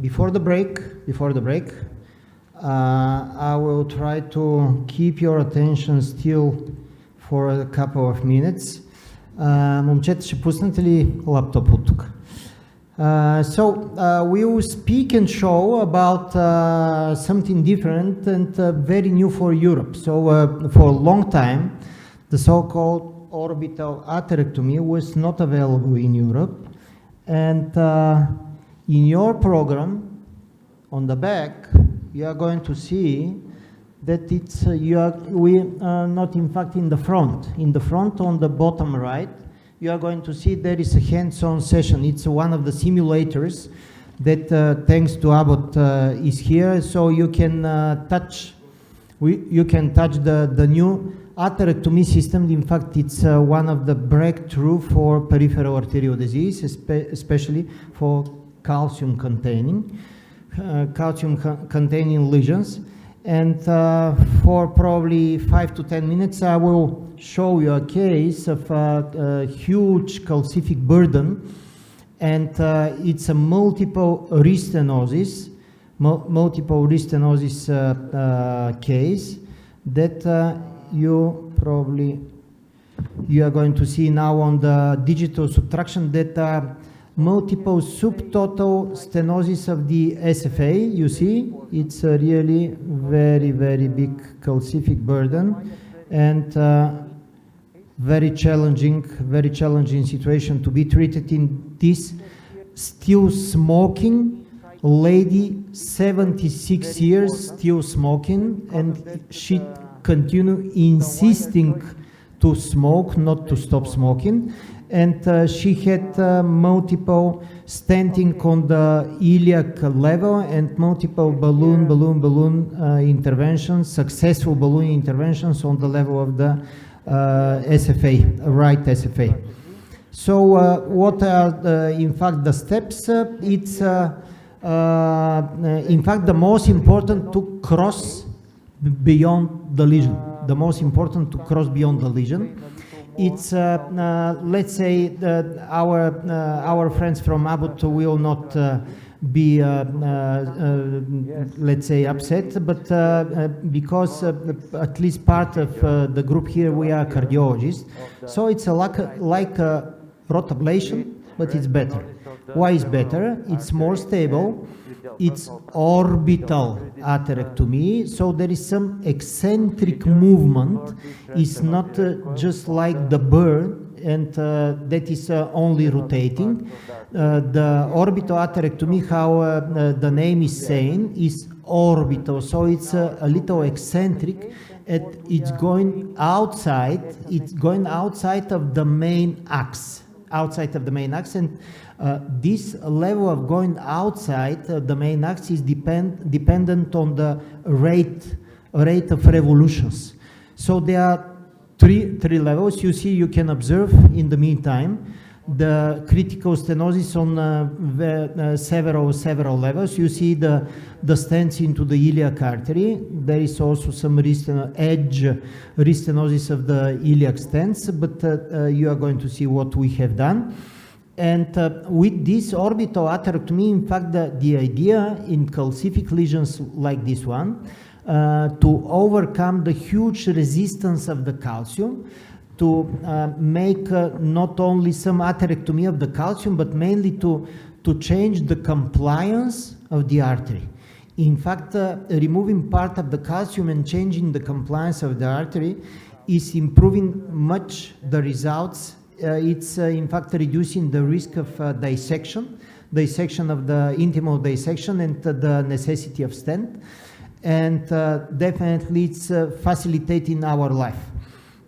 Before the break, I will try to keep your attention still for a couple of minutes. Момчета, ще пуснете ли лаптоп от тук? So we will speak and show about something different and very new for Europe. So for a long time, the so-called orbital atherectomy was not available in Europe. And in your program, on the back, you are going to see that it's not in fact in the front. In the front, on the bottom right, you are going to see there is a hands-on session. It's one of the simulators that, thanks to Abbott, is here. So you can touch the new atherectomy system. In fact, it's one of the breakthrough for peripheral arterial disease, especially for calcium-containing lesions. And for probably 5 to 10 minutes, I will show you a case of a huge calcific burden, and it's a multiple restenosis case that you are going to see now on the digital subtraction, that multiple subtotal stenosis of the SFA. You see, it's a really very, very big calcific burden, and very challenging situation to be treated in this still smoking lady, 76 years, still smoking, and she continue insisting to smoke, not to stop smoking. And she had multiple stenting on the iliac level and multiple balloon interventions, successful balloon interventions on the level of the SFA, right SFA. So what are in fact the steps? It's in fact the most important to cross beyond the lesion. The most important to cross beyond the lesion. It's let's say that our friends from Abbott will not be let's say upset, but because at least part of the group here, we are cardiologists, so it's like a rod ablation, but it's better. Why is better? It's more stable. It's orbital atherectomy, so there is some eccentric movement. It's not just like the bird, and that is only rotating. The orbital atherectomy, how the name is saying, is orbital, so it's a little eccentric, and it's going outside. It's going outside of the main axe, and this level of going outside the main axe is dependent on the rate of revolutions. So there are three levels. You see, you can observe in the meantime the critical stenosis on several levels. You see the stents into the iliac artery. There is also some edge restenosis of the iliac stents, but you are going to see what we have done. And with this orbital atherectomy, in fact, the idea in calcific lesions like this one, to overcome the huge resistance of the calcium, to make not only some atherectomy of the calcium, but mainly to change the compliance of the artery. In fact, removing part of the calcium and changing the compliance of the artery is improving much the results. It's in fact reducing the risk of dissection of the intimal dissection and the necessity of stent, and definitely it's facilitating our life.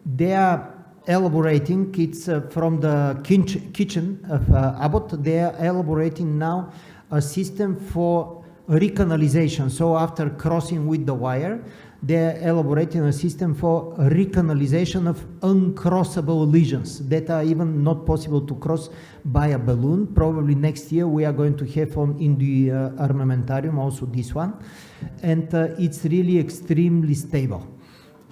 They are elaborating, it's from the kitchen of Abbott, they are elaborating now a system for recanalization. So after crossing with the wire, they're elaborating a system for recanalization of uncrossable lesions that are even not possible to cross by a balloon. Probably next year we are going to have in the armamentarium also this one, and it's really extremely stable.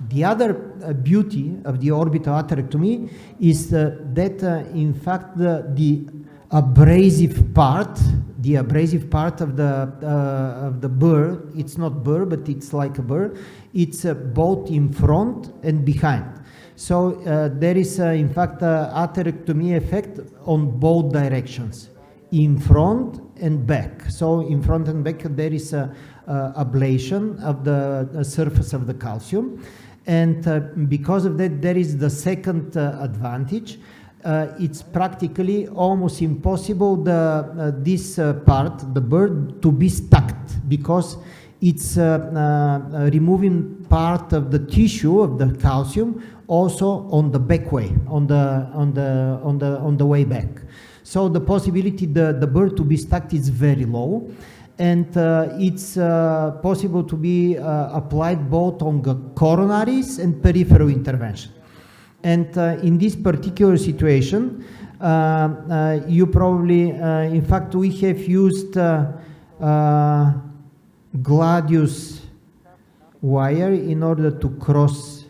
The other beauty of the orbital atherectomy is that in fact the abrasive part the abrasive part of the burr, it's not burr, but it's like a burr, it's both in front and behind. So there is, in fact, atherectomy effect on both directions, in front and back. So in front and back there is a ablation of the surface of the calcium. And because of that, there is the second advantage. It's practically almost impossible this part, the bird, to be stacked, because it's removing part of the tissue of the calcium also on the back way, on the way back. So the possibility the bird to be stacked is very low, and it's possible to be applied both on the coronaries and peripheral intervention. And in this particular situation, you probably, in fact, we have used gladius wire in order to cross,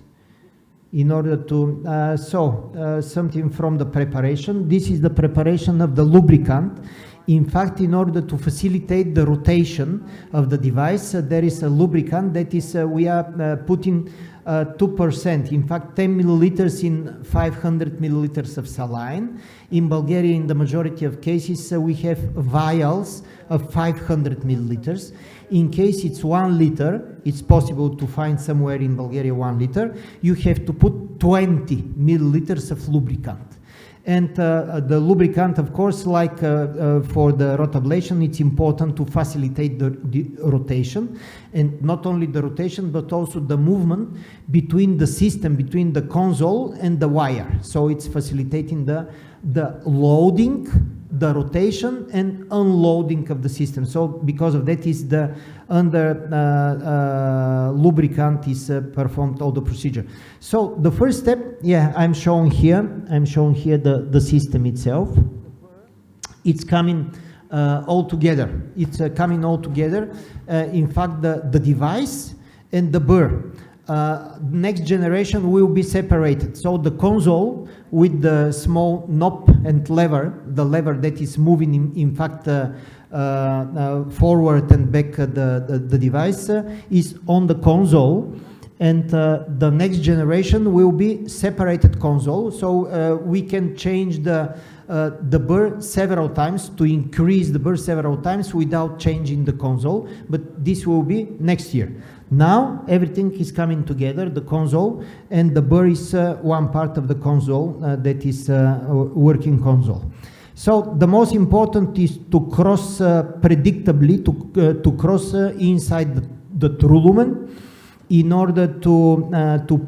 something from the preparation. This is the preparation of the lubricant. In fact, in order to facilitate the rotation of the device, there is a lubricant that is, we are putting 2%, in fact 10 milliliters in 500 milliliters of saline. In Bulgaria, in the majority of cases, we have vials of 500 milliliters. In case it's 1 liter, it's possible to find somewhere in Bulgaria 1 liter, you have to put 20 milliliters of lubricant. And the lubricant, of course, like for the rotablation, it's important to facilitate the rotation, and not only the rotation, but also the movement between the system, between the console and the wire. So it's facilitating the loading, the rotation, and unloading of the system. So because of that, is the lubricant is performed all the procedure. So the first step, yeah, I'm showing here the system itself. It's coming all together. It's coming all together. In fact, the device and the burr. Next generation will be separated. So the console with the small knob and lever, the lever that is moving in fact forward and back the device is on the console, and the next generation will be separated console. So we can change the burr several times, to increase the burr several times without changing the console, but this will be next year. Now everything is coming together, the console, and the burr is one part of the console that is working console. So the most important is to cross predictably, to cross inside the true lumen in order to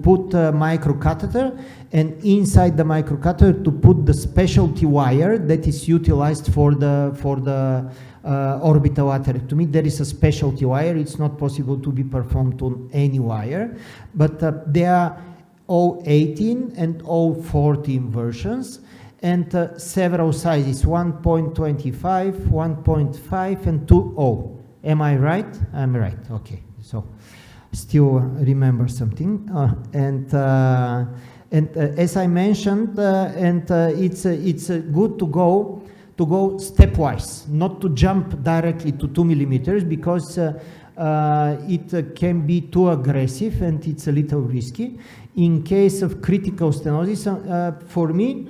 put a microcatheter, and inside the microcatheter to put the specialty wire that is utilized for the orbital atherectomy. There is a specialty wire. It's not possible to be performed on any wire, but there are 0.18 and 0.14 versions, and several sizes, 1.25, 1.5, and 2.0. Am I right? I'm right. Okay. So still remember something. And as I mentioned, it's good to go stepwise, not to jump directly to 2 millimeters, because it can be too aggressive and it's a little risky. In case of critical stenosis, for me,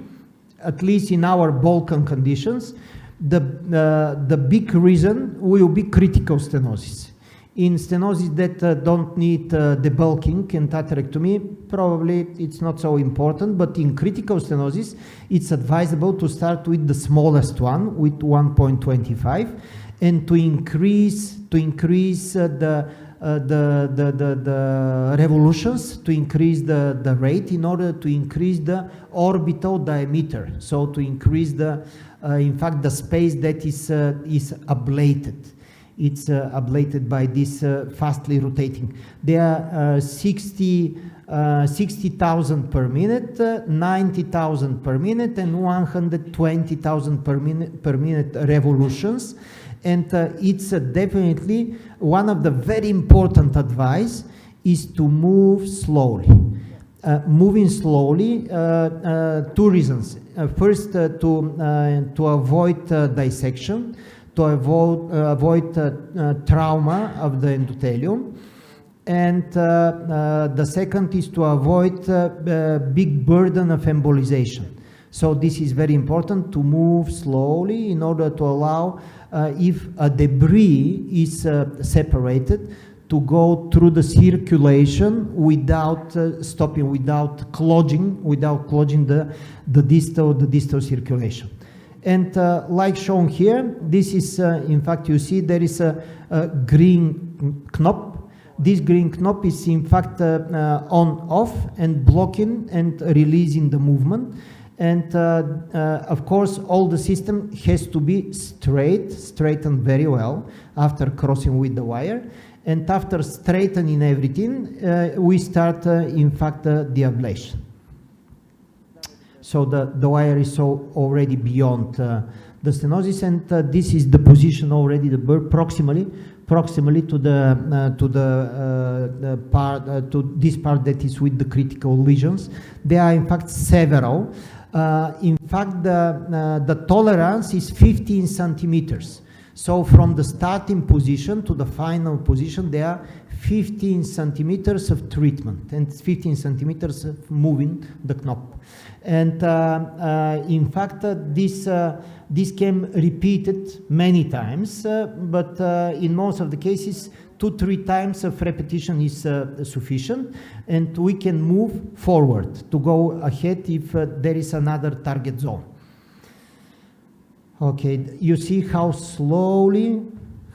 at least in our Balkan conditions, the big reason will be critical stenosis. In stenosis that don't need debulking and atherectomy, probably it's not so important, but in critical stenosis, it's advisable to start with the smallest one, with 1.25, and to increase the revolutions, to increase the rate in order to increase the orbital diameter, so to increase in fact the space that is ablated. It's ablated by this fastly rotating. There are 60,000 per minute, 90,000 per minute, and 120,000 per minute revolutions. And it's definitely one of the very important advice is to move slowly. Moving slowly, two reasons. First, to avoid dissection, to avoid trauma of the endothelium. And the second is to avoid big burden of embolization. So this is very important, to move slowly in order to allow, if a debris is separated, to go through the circulation without stopping, without clogging the distal circulation. And like shown here, this is, in fact, you see there is a green knob. This green knob is, in fact, on-off and blocking and releasing the movement. And of course, all the system has to be straightened very well after crossing with the wire. And after straightening everything, we start, in fact, the ablation. So the wire is already beyond the stenosis, and this is the position already, the burr proximally to this part that is with the critical lesions. There are, in fact, several. In fact, the tolerance is 15 centimeters. So from the starting position to the final position, there are 15 centimeters of treatment and 15 centimeters of moving the knob. And in fact, this can repeated many times, but in most of the cases, 2-3 times of repetition is sufficient, and we can move forward to go ahead if there is another target zone. Okay, you see how slowly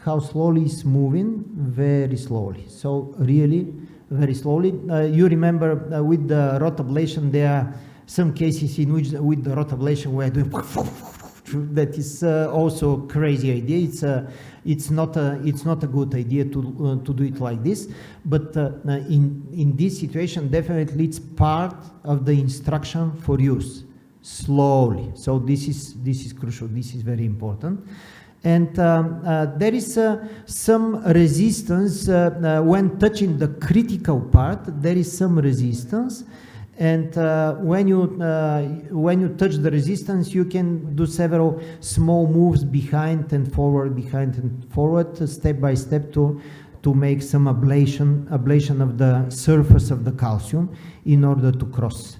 it's moving, very slowly. So really, very slowly. You remember with the rod ablation, there are some cases in which with the rod ablation we are doing that is also a crazy idea. It's not a good idea to do it like this. But in this situation, definitely it's part of the instruction for use. Slowly. So this is crucial. This is very important. And there is some resistance when touching the critical part. There is some resistance, and when you touch the resistance, you can do several small moves behind and forward, step by step to make some ablation of the surface of the calcium in order to cross.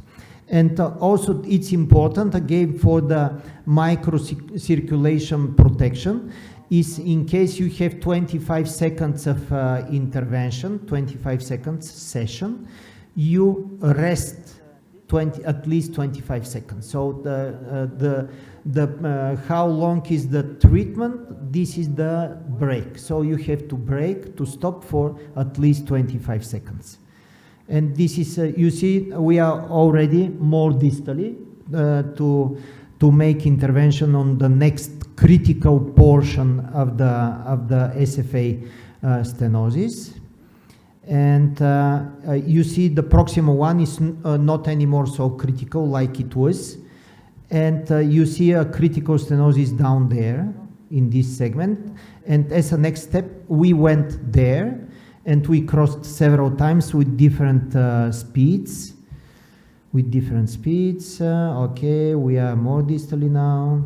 And also it's important, again, for the microcirculation protection, is in case you have 25 seconds of intervention, 25 seconds session, you rest at least 25 seconds. So how long is the treatment? This is the break. So you have to break, to stop for at least 25 seconds. And this is, you see, we are already more distally to make intervention on the next critical portion of the SFA stenosis. And you see the proximal one is not anymore so critical like it was. And you see a critical stenosis down there in this segment. And as a next step, we went there. And we crossed several times with different speeds. Okay, we are more distally now.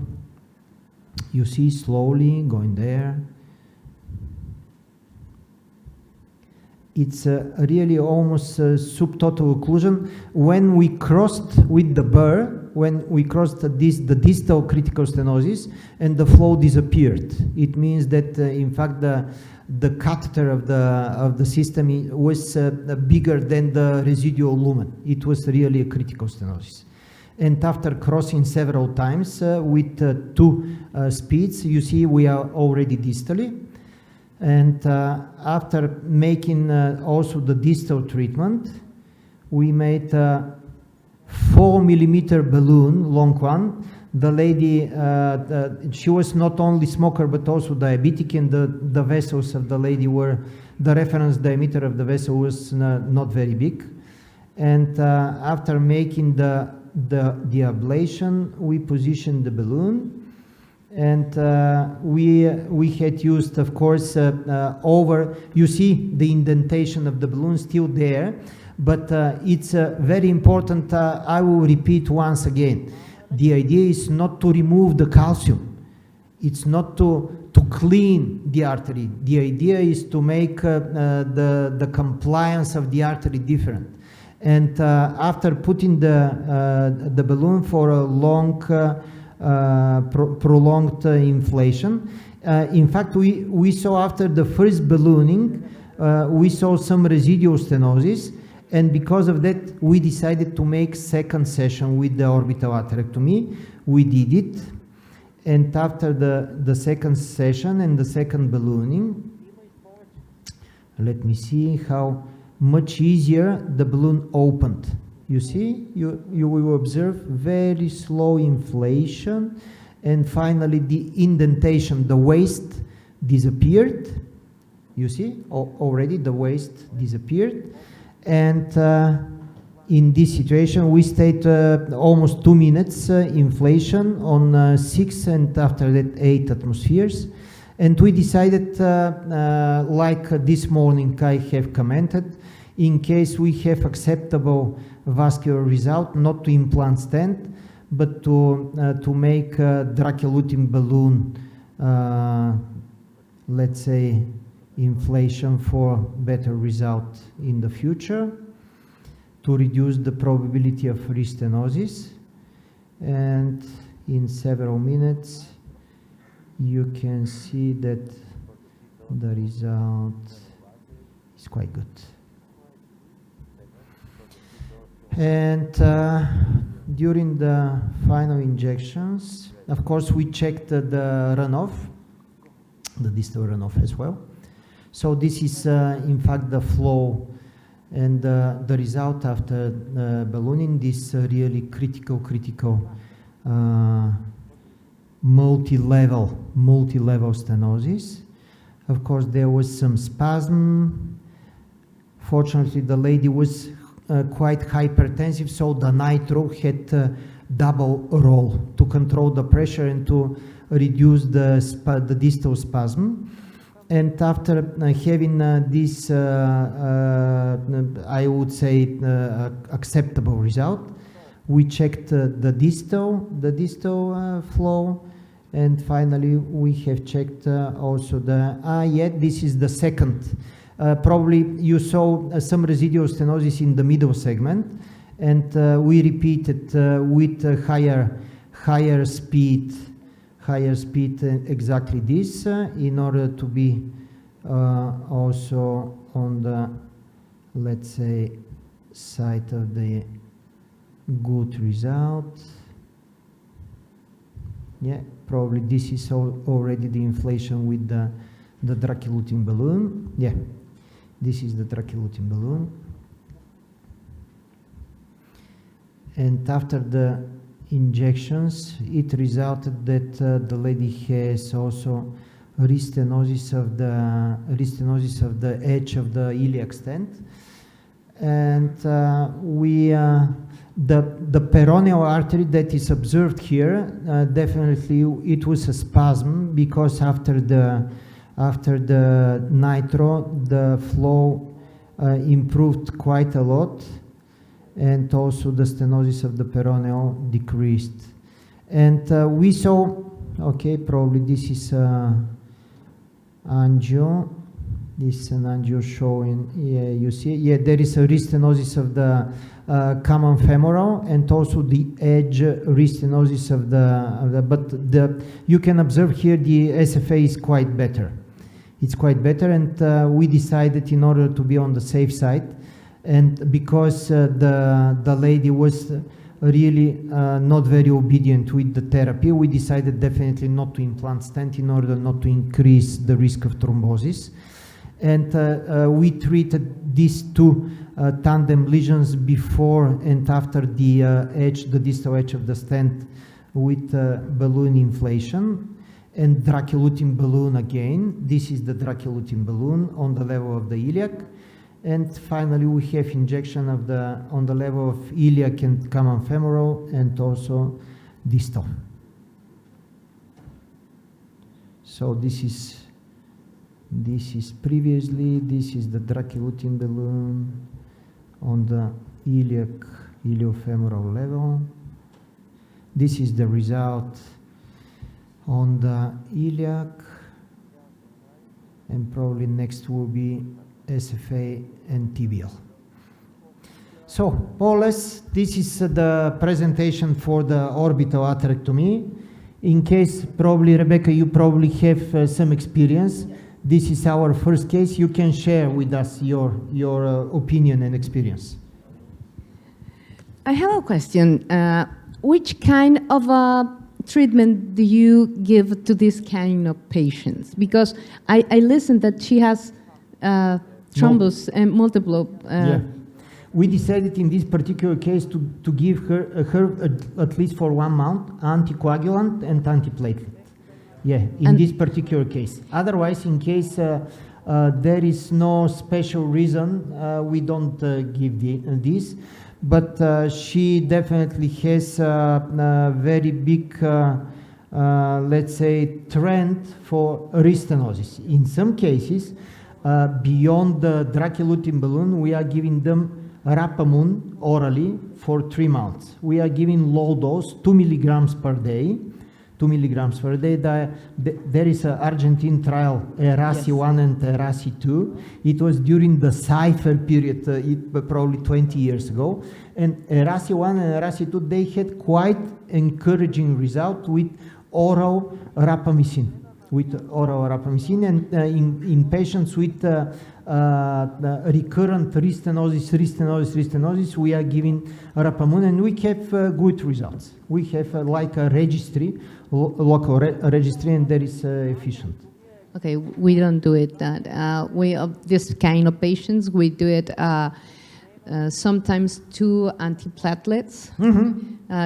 You see, slowly going there. It's really almost subtotal occlusion. When we crossed with the burr, when we crossed the distal critical stenosis, and the flow disappeared. It means that, in fact, the catheter of the system was bigger than the residual lumen. It was really a critical stenosis. And after crossing several times with 2 speeds, you see we are already distally. And after making also the distal treatment, we made a 4 millimeter balloon, long one. The lady, she was not only smoker but also diabetic, and the vessels of the lady were, the reference diameter of the vessel was not very big. And after making the ablation, we positioned the balloon, and we had used, of course, you see the indentation of the balloon still there, but it's very important. I will repeat once again. The idea is not to remove the calcium. It's not to to clean the artery. The idea is to make the compliance of the artery different. And after putting the balloon for a long, prolonged inflation, in fact, we saw after the first ballooning, we saw some residual stenosis, and because of that, we decided to make second session with the orbital atherectomy. We did it, and after the second session and the second ballooning, let me see how much easier the balloon opened. You see, you will observe very slow inflation, and finally the indentation, the waist disappeared. You see, already the waist disappeared. And in this situation, we stayed almost 2 minutes inflation on 6 and after that 8 atmospheres. And we decided, like this morning I have commented, in case we have acceptable vascular result, not to implant stent, but to make a draculutin balloon, let's say, inflation for better result in the future, to reduce the probability of restenosis. And in several minutes you can see that the result is quite good. And during the final injections, of course, we checked the runoff, the distal runoff as well. So this is in fact the flow and the result after ballooning, this really critical multi-level stenosis. Of course, there was some spasm. Fortunately, the lady was quite hypertensive, so the nitro had double roll to control the pressure and to reduce the distal spasm. And after having this, I would say, acceptable result, we checked the distal flow, and finally we have checked also this is the second. Probably you saw some residual stenosis in the middle segment, and we repeated with higher speed exactly this in order to be also on the, let's say, side of the good result. Yeah, probably this is already the inflation with the draculutin balloon. Yeah, this is the draculutin balloon. And after the injections, it resulted that the lady has also restenosis of the edge of the iliac stent, and the peroneal artery that is observed here, definitely it was a spasm, because after the nitro the flow improved quite a lot, and also the stenosis of the peroneal decreased. And we saw, okay, probably this is angio. This is an angio showing, yeah, you see, yeah, there is a restenosis of the common femoral, and also the edge restenosis of but you can observe here the SFA is quite better. It's quite better, and we decided, in order to be on the safe side, and because the lady was really not very obedient with the therapy, we decided definitely not to implant stent in order not to increase the risk of thrombosis. And we treated these two tandem lesions before and after the distal edge of the stent with balloon inflation and draculutin balloon again. This is the draculutin balloon on the level of the iliac. And finally, we have injection of on the level of iliac and common femoral, and also distal. So this is previously, this is the draculutin balloon on the iliofemoral level. This is the result on the iliac, and probably next will be SFA and tibial. So, more or less, this is the presentation for the orbital atherectomy. In case, probably, Rebecca, you probably have some experience. This is our first case. You can share with us your opinion and experience. I have a question. Which kind of treatment do you give to this kind of patients? Because I listened that she has thrombus and multiple. Yeah. We decided in this particular case to give her at least for 1 month anticoagulant and antiplatelet. Yeah, in this particular case. Otherwise, in case there is no special reason, we don't give this. But she definitely has a very big, let's say, trend for restenosis. In some cases, beyond the drug-eluting balloon, we are giving them rapamune orally for 3 months. We are giving low dose, 2 milligrams per day. 2 milligrams per day. There is an Argentine trial, ERASI 1 and ERASI 2. It was during the Cypher period, probably 20 years ago. And ERASI 1 and ERASI 2, they had quite encouraging result with oral rapamycin. And in patients with recurrent restenosis, we are giving rapamune, and we have good results. We have like a registry, local registry, and that is efficient. Okay, we don't do it that. We of this kind of patients, we do it sometimes 2 antiplatelets,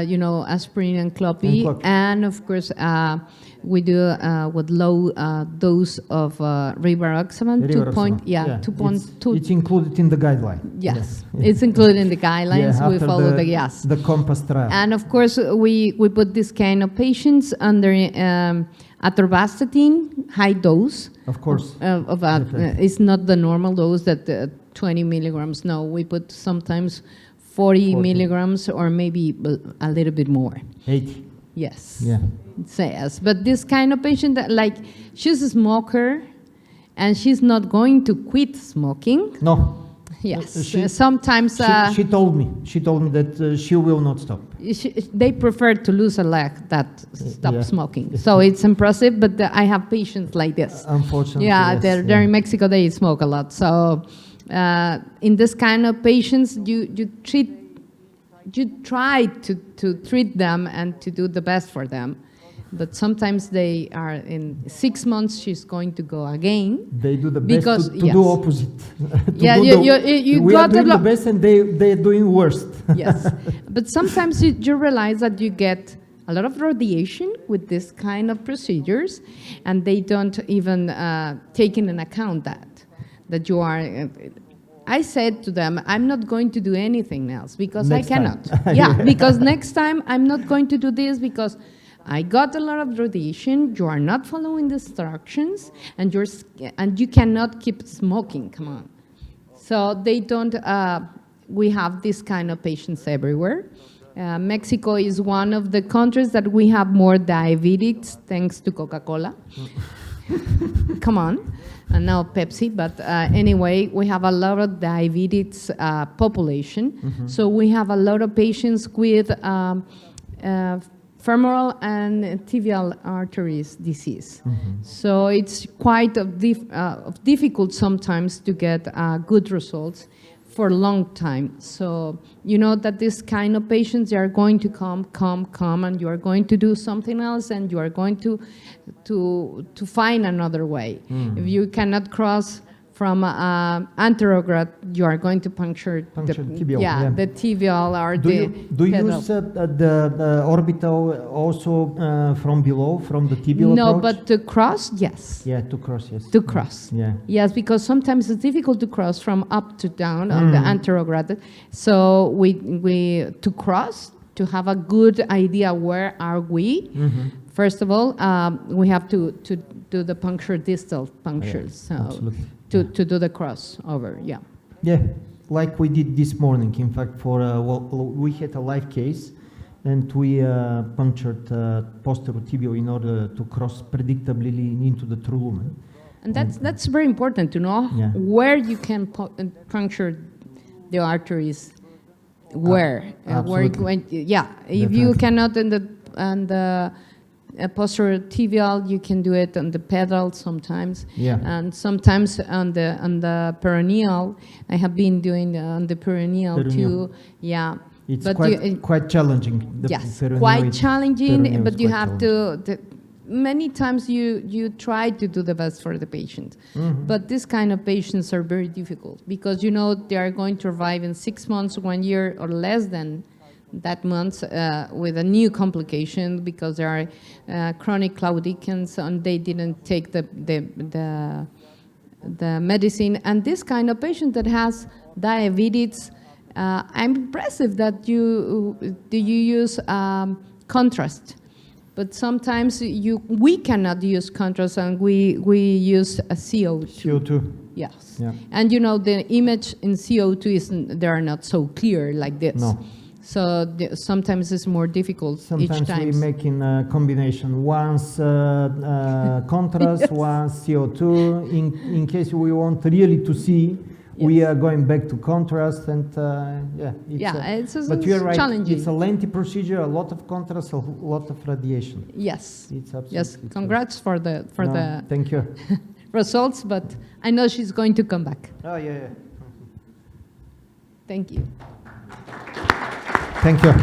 you know, aspirin and clopidogrel, and of course we do with low dose of rivaroxaban, 2.2. It's included in the guideline. Yes, it's included in the guidelines. Yeah, we follow the COMPASS trial. And of course, we put this kind of patients under atorvastatin, high dose. Of course. It's not the normal dose that 20 milligrams. No, we put sometimes 40 milligrams or maybe a little bit more. 80. Yes. Yeah. Yes. But this kind of patient, that, like, she's a smoker and she's not going to quit smoking. No. Yes. Sometimes. She told me that she will not stop. They prefer to lose a leg that stop smoking. So it's impressive, but I have patients like this. Unfortunately. Yeah, they're in Mexico, they smoke a lot. So in this kind of patients, you try to treat them and to do the best for them. But sometimes they are in 6 months, she's going to go again. They do the best to do opposite. We are doing the best and they're doing worst. Yes, but sometimes you realize that you get a lot of radiation with this kind of procedures, and they don't even take in account that you are... I said to them, I'm not going to do anything else because I cannot. Because next time I'm not going to do this because I got a lot of radiation, you are not following the instructions, and you cannot keep smoking, come on. So they don't, we have this kind of patients everywhere. Mexico is one of the countries that we have more diabetics thanks to Coca-Cola. Come on, and now Pepsi, but anyway, we have a lot of diabetes population. So we have a lot of patients with femoral and tibial arteries disease. So it's quite difficult sometimes to get good results for a long time. So you know that this kind of patients, they are going to come, and you are going to do something else, and you are going to find another way. If you cannot cross from anterograd, you are going to puncture the tibial. The tibial or do you use the orbital also from below, from the tibial No, approach? But to cross, yes. Yeah, to cross, yes. To cross. Yeah. Yes, because sometimes it's difficult to cross from up to down on the anterograd. So we to cross, to have a good idea where are we, first of all, we have to do the puncture, distal punctures. So absolutely. To do the crossover, Yeah, like we did this morning. In fact, for we had a live case, and we punctured posterior tibial in order to cross predictably into the true lumen. And that's very important to know Yeah. where you can puncture the arteries. Where you absolutely. going yeah. If you Definitely. cannot on the posterior tibial, you can do it on the pedal sometimes. Yeah. And sometimes on the peroneal. I have been doing on the peroneal Peroneal. too. Yeah. It's But quite challenging. The yes, peroneal quite is- challenging, peroneal but is you quite have challenging. many times you try to do the best for the patient. But this kind of patients are very difficult because they are going to survive in 6 months, 1 year, or less than that month with a new complication because there are chronic claudicants and they didn't take the medicine. And this kind of patient that has diabetes, I'm impressive that you use contrast, but sometimes we cannot use contrast and we use a CO2. CO2. Yes. Yeah. And the image in CO2 they are not so clear like this. No. So sometimes it's more difficult each Sometimes time. we make in a combination. Once contrast, Yes. once CO2. In case we want really to see, we Yes. are going back to contrast, and but you're right. challenging. It's a lengthy procedure, a lot of contrast, a lot of radiation. Yes. It's absolutely Yes. true. Congrats for the No, thank you. results, but I know she's going to come back. Oh yeah. Thank you. Thank you.